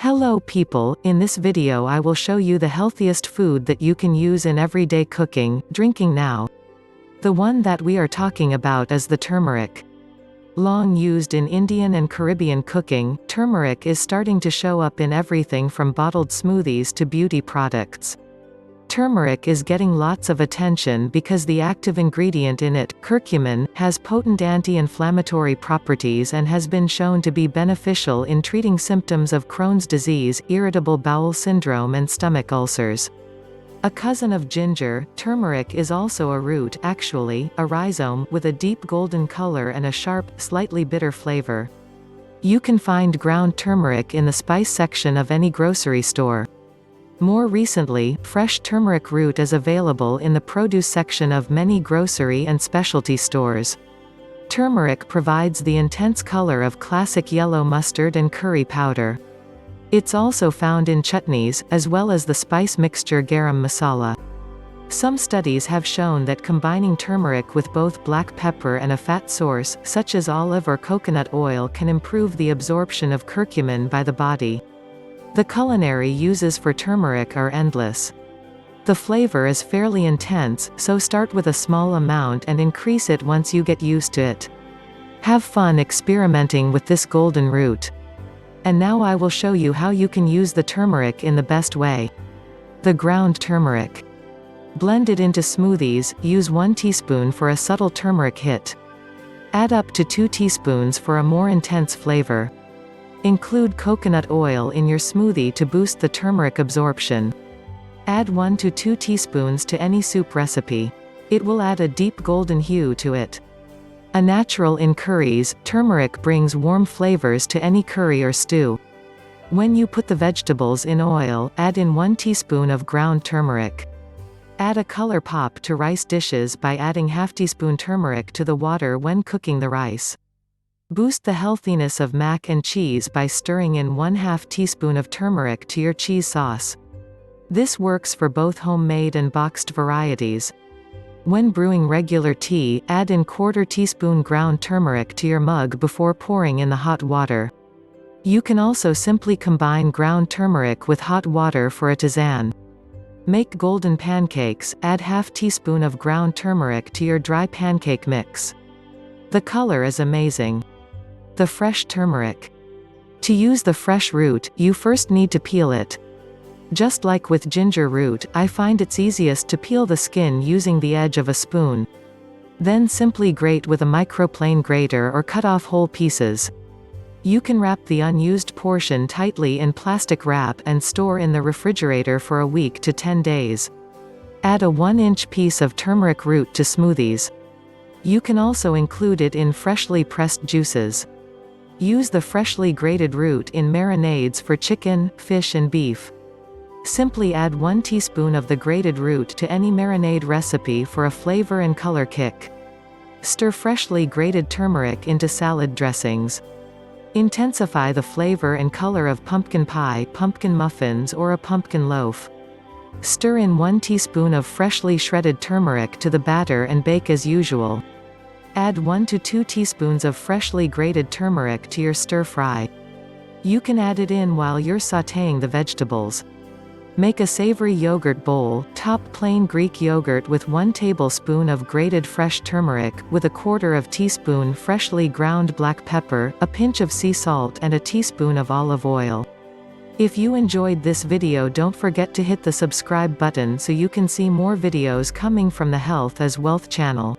Hello people, in this video I will show you the healthiest food that you can use in everyday cooking, drinking now. The one that we are talking about is the turmeric. Long used in Indian and Caribbean cooking, turmeric is starting to show up in everything from bottled smoothies to beauty products. Turmeric is getting lots of attention because the active ingredient in it, curcumin, has potent anti-inflammatory properties and has been shown to be beneficial in treating symptoms of Crohn's disease, irritable bowel syndrome and stomach ulcers. A cousin of ginger, turmeric is also a root, actually, a rhizome, with a deep golden color and a sharp, slightly bitter flavor. You can find ground turmeric in the spice section of any grocery store. More recently, fresh turmeric root is available in the produce section of many grocery and specialty stores. Turmeric provides the intense color of classic yellow mustard and curry powder. It's also found in chutneys, as well as the spice mixture garam masala. Some studies have shown that combining turmeric with both black pepper and a fat source, such as olive or coconut oil, can improve the absorption of curcumin by the body. The culinary uses for turmeric are endless. The flavor is fairly intense, so start with a small amount and increase it once you get used to it. Have fun experimenting with this golden root. And now I will show you how you can use the turmeric in the best way. The ground turmeric. Blend it into smoothies, use 1 teaspoon for a subtle turmeric hit. Add up to 2 teaspoons for a more intense flavor. Include coconut oil in your smoothie to boost the turmeric absorption. Add 1 to 2 teaspoons to any soup recipe. It will add a deep golden hue to it. A natural in curries, turmeric brings warm flavors to any curry or stew. When you put the vegetables in oil, add in 1 teaspoon of ground turmeric. Add a color pop to rice dishes by adding ½ teaspoon turmeric to the water when cooking the rice. Boost the healthiness of mac and cheese by stirring in 1/2 teaspoon of turmeric to your cheese sauce. This works for both homemade and boxed varieties. When brewing regular tea, add in 1/4 teaspoon ground turmeric to your mug before pouring in the hot water. You can also simply combine ground turmeric with hot water for a tisane. Make golden pancakes, add ½ teaspoon of ground turmeric to your dry pancake mix. The color is amazing. The fresh turmeric. To use the fresh root, you first need to peel it. Just like with ginger root, I find it's easiest to peel the skin using the edge of a spoon. Then simply grate with a microplane grater or cut off whole pieces. You can wrap the unused portion tightly in plastic wrap and store in the refrigerator for a week to 10 days. Add a 1-inch piece of turmeric root to smoothies. You can also include it in freshly pressed juices. Use the freshly grated root in marinades for chicken, fish and beef. Simply add 1 teaspoon of the grated root to any marinade recipe for a flavor and color kick. Stir freshly grated turmeric into salad dressings. Intensify the flavor and color of pumpkin pie, pumpkin muffins or a pumpkin loaf. Stir in 1 teaspoon of freshly shredded turmeric to the batter and bake as usual. Add 1 to 2 teaspoons of freshly grated turmeric to your stir-fry. You can add it in while you're sautéing the vegetables. Make a savory yogurt bowl, top plain Greek yogurt with 1 tablespoon of grated fresh turmeric, with a 1/4 teaspoon freshly ground black pepper, a pinch of sea salt and a teaspoon of olive oil. If you enjoyed this video, don't forget to hit the subscribe button so you can see more videos coming from the Health is Wealth channel.